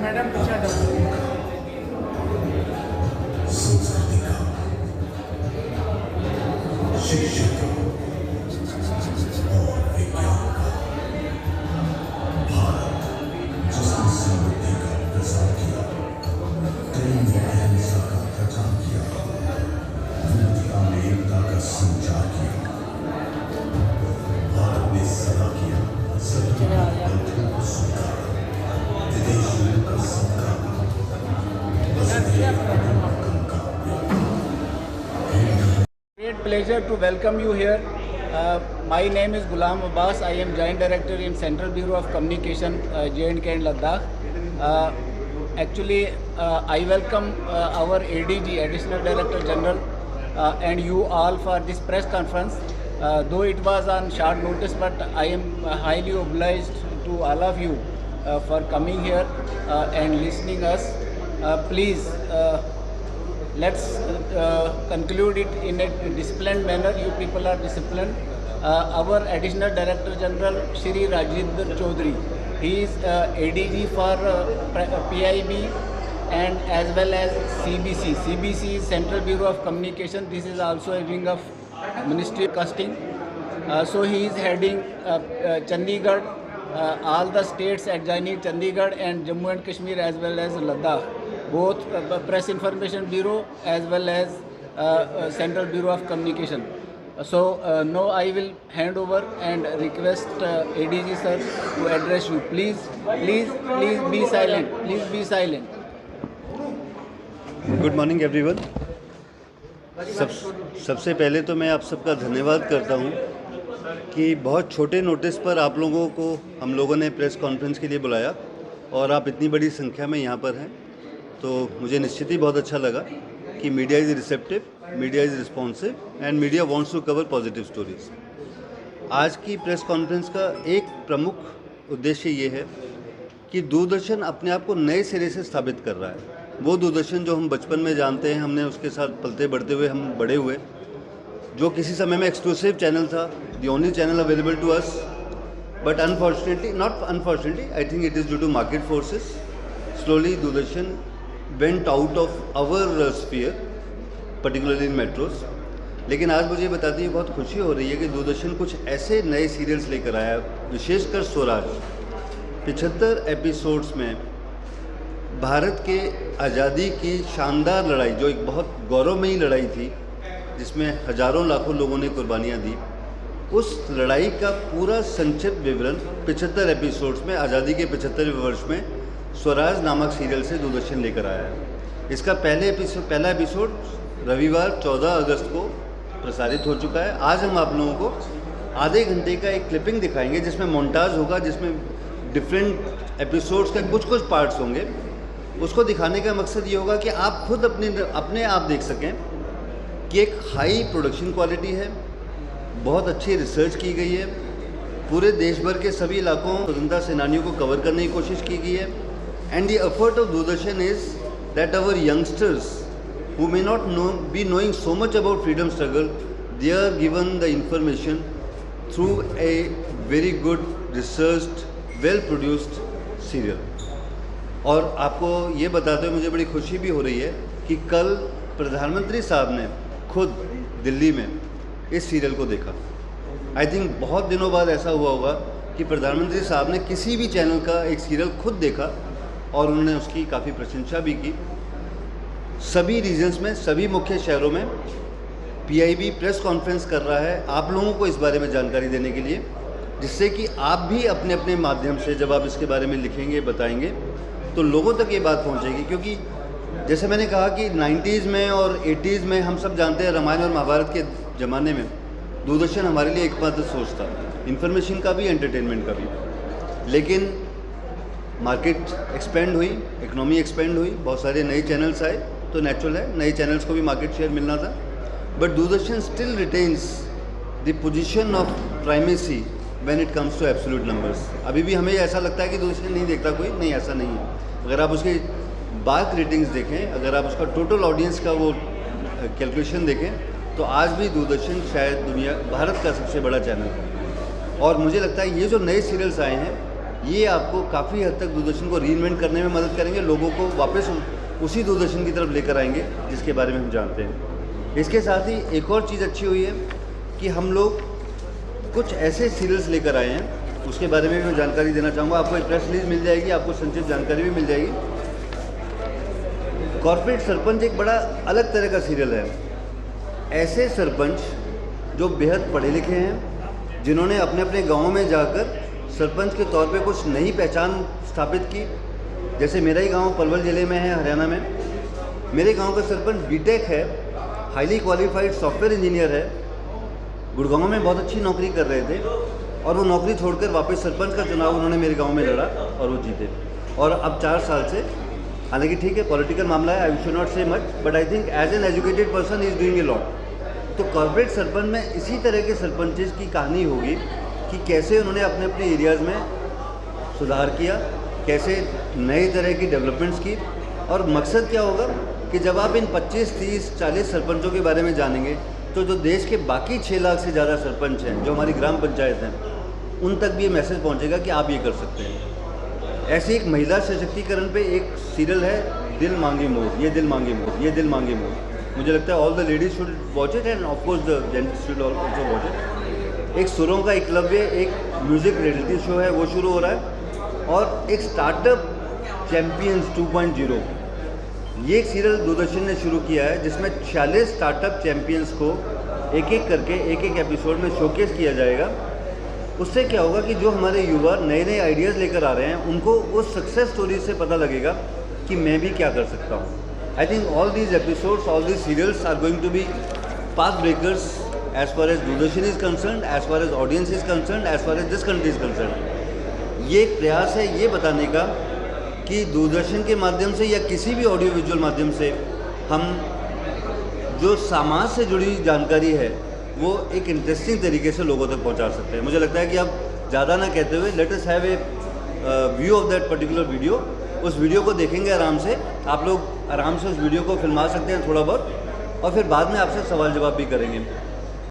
Madam पीछे हटो। संस्कृति का, शिक्षा का और विज्ञान का भारत जिसने समृद्धि का प्रसार किया, प्रेम में अहिंसा का प्रचार किया, विविधता में एकता का संचार किया, भारत ने सदा किया सभी ग्रंथों को स्वीकार, विदेशियों का सत्कार, Great pleasure to welcome you here. My name is Ghulam Abbas. I am Joint Director in Central Bureau of Communication, J&K and Ladakh. Actually, I welcome our ADG, Additional Director General, and you all for this press conference. Though it was on short notice, but I am highly obliged to all of you for coming here and listening us. Please, let's conclude it in a disciplined manner. You people are disciplined. Our Additional Director General, Shri Rajinder Chaudhary, he is ADG for PIB and as well as CBC. CBC is Central Bureau of Communication. This is also a wing of Ministry of Casting. So he is heading Chandigarh, all the states adjoining Chandigarh and Jammu and Kashmir as well as Ladakh. Both Press Information Bureau as well as Central Bureau of Communication. So now I will hand over and request ADG sir to address you. Please be silent. Please be silent. Good morning everyone. सबसे पहले तो मैं आप सबका धन्यवाद करता हूं कि बहुत छोटे नोटिस पर आप लोगों को हम लोगों ने प्रेस कॉन्फ्रेंस के लिए बुलाया और आप इतनी बड़ी संख्या में यहां पर हैं, तो मुझे निश्चित ही बहुत अच्छा लगा कि media is receptive, media is responsive and media wants to cover positive stories. आज की प्रेस कॉन्फ्रेंस का एक प्रमुख उद्देश्य ये है कि दूरदर्शन अपने आप को नए सिरे से स्थापित कर रहा है। वो दूरदर्शन जो हम बचपन में जानते हैं, हमने उसके साथ पलते बढ़ते हुए हम बड़े हुए, जो किसी समय में एक्सक्लूसिव चैनल था, the only channel available to us, but unfortunately, not unfortunately, I think it is due to market forces, slowly Doordarshan went out of our sphere, particularly in metros. लेकिन आज मुझे बताते हुए बहुत खुशी हो रही है कि दूरदर्शन कुछ ऐसे नए सीरियल्स लेकर आया, विशेषकर स्वराज। 75 एपिसोड्स में भारत के आज़ादी की शानदार लड़ाई, जो एक बहुत गौरवमयी लड़ाई थी जिसमें हज़ारों लाखों लोगों ने कुर्बानियाँ दी, उस लड़ाई का पूरा संक्षिप्त विवरण 75 एपिसोड्स में आज़ादी के 75वें वर्ष में स्वराज नामक सीरियल से दूरदर्शन लेकर आया है। इसका पहला एपिसोड रविवार 14 अगस्त को प्रसारित हो चुका है। आज हम आप लोगों को आधे घंटे का एक क्लिपिंग दिखाएंगे जिसमें मोन्टाज होगा, जिसमें डिफरेंट एपिसोड्स के कुछ पार्ट्स होंगे। उसको दिखाने का मकसद ये होगा कि आप खुद अपने आप देख सकें कि एक हाई प्रोडक्शन क्वालिटी है, बहुत अच्छी रिसर्च की गई है, पूरे देश भर के सभी इलाकों स्वतंत्रता सेनानियों को कवर करने की कोशिश की गई है। And the effort of Doordarshan is that our youngsters who may not be knowing so much about freedom struggle, they are given the information through a very good researched, well produced serial. और आपको ये बताते हुए मुझे बड़ी खुशी भी हो रही है कि कल प्रधानमंत्री साहब ने खुद दिल्ली में इस सीरियल को देखा। आई थिंक बहुत दिनों बाद ऐसा हुआ होगा कि प्रधानमंत्री साहब ने किसी भी चैनल का एक सीरियल खुद देखा और उन्होंने उसकी काफ़ी प्रशंसा भी की। सभी रीजन्स में, सभी मुख्य शहरों में पीआईबी प्रेस कॉन्फ्रेंस कर रहा है आप लोगों को इस बारे में जानकारी देने के लिए, जिससे कि आप भी अपने अपने माध्यम से जब आप इसके बारे में लिखेंगे, बताएंगे, तो लोगों तक ये बात पहुंचेगी। क्योंकि जैसे मैंने कहा कि 90s में और 80s में हम सब जानते हैं रामायण और महाभारत के ज़माने में दूरदर्शन हमारे लिए एकमात्र सोर्स था, इन्फॉर्मेशन का भी, एंटरटेनमेंट का भी। लेकिन मार्केट एक्सपेंड हुई, इकोनॉमी एक्सपेंड हुई, बहुत सारे नए चैनल्स आए, तो नेचुरल है नए चैनल्स को भी मार्केट शेयर मिलना था। But Doordarshan still retains the position of primacy when it comes to absolute numbers. अभी भी हमें ऐसा लगता है कि दूरदर्शन नहीं देखता कोई, नहीं, ऐसा नहीं है। अगर आप उसकी बात रेटिंग्स देखें, अगर आप उसका टोटल ऑडियंस का वो कैलकुलेशन देखें, तो आज भी दूरदर्शन शायद भारत का सबसे बड़ा चैनल है। और मुझे लगता है ये जो नए सीरियल्स आए हैं, ये आपको काफ़ी हद तक दूरदर्शन को रीइन्वेंट करने में मदद करेंगे, लोगों को वापस उसी दूरदर्शन की तरफ लेकर आएंगे जिसके बारे में हम जानते हैं। इसके साथ ही एक और चीज़ अच्छी हुई है कि हम लोग कुछ ऐसे सीरियल्स लेकर आए हैं, उसके बारे में भी मैं जानकारी देना चाहूँगा। आपको एक प्रेस रिलीज मिल जाएगी, आपको संक्षिप्त जानकारी भी मिल जाएगी। कॉर्पोरेट सरपंच एक बड़ा अलग तरह का सीरियल है। ऐसे सरपंच जो बेहद पढ़े लिखे हैं, जिन्होंने अपने अपने गाँव में जाकर सरपंच के तौर पे कुछ नई पहचान स्थापित की। जैसे मेरा ही गांव पलवल ज़िले में है, हरियाणा में। मेरे गांव का सरपंच बीटेक है, हाईली क्वालिफाइड सॉफ्टवेयर इंजीनियर है, गुड़गांव में बहुत अच्छी नौकरी कर रहे थे और वो नौकरी छोड़कर वापस सरपंच का चुनाव उन्होंने मेरे गांव में लड़ा और वो जीते। और अब 4 साल से, हालांकि ठीक है पॉलिटिकल मामला है, I should not say much, but I think as an educated person is doing a lot. तो कॉर्पोरेट सरपंच में इसी तरह के सरपंचेस की कहानी होगी कि कैसे उन्होंने अपने अपने एरियाज़ में सुधार किया, कैसे नए तरह की डेवलपमेंट्स की। और मकसद क्या होगा कि जब आप इन 25, 30, 40 सरपंचों के बारे में जानेंगे, तो जो देश के बाकी 6 लाख से ज़्यादा सरपंच हैं, जो हमारी ग्राम पंचायत हैं, उन तक भी ये मैसेज पहुंचेगा कि आप ये कर सकते हैं। ऐसे एक महिला सशक्तिकरण पे एक सीरियल है, दिल मांगे मोर, ये दिल मांगे मोर, ये दिल मांगे मोर। मुझे लगता है all the ladies should watch it and of course the gents should also watch it. एक सुरों का एकलव्य, एक म्यूज़िक रियलिटी शो है, वो शुरू हो रहा है। और एक स्टार्टअप चैम्पियंस 2.0, ये एक सीरियल दूरदर्शन ने शुरू किया है, जिसमें 46 स्टार्टअप चैम्पियंस को एक एक करके एक एक एपिसोड में शोकेस किया जाएगा। उससे क्या होगा कि जो हमारे युवा नए नए आइडियाज़ लेकर आ रहे हैं, उनको उस सक्सेस स्टोरी से पता लगेगा कि मैं भी क्या कर सकता हूँ। I think all these episodes, all these serials are going to be path breakers as far as Doordarshan is concerned, as far as audience is concerned, as far as this country is concerned। ये एक प्रयास है ये बताने का कि दूरदर्शन के माध्यम से या किसी भी ऑडियो विजुअल माध्यम से हम जो समाज से जुड़ी जानकारी है वो एक इंटरेस्टिंग तरीके से लोगों तक पहुंचा सकते हैं। मुझे लगता है कि अब ज़्यादा ना कहते हुए let us have a view of that particular video. उस वीडियो को देखेंगे आराम से, आप लोग आराम से उस वीडियो को फिल्मा सकते हैं थोड़ा बहुत, और फिर बाद में आपसे सवाल जवाब भी करेंगे।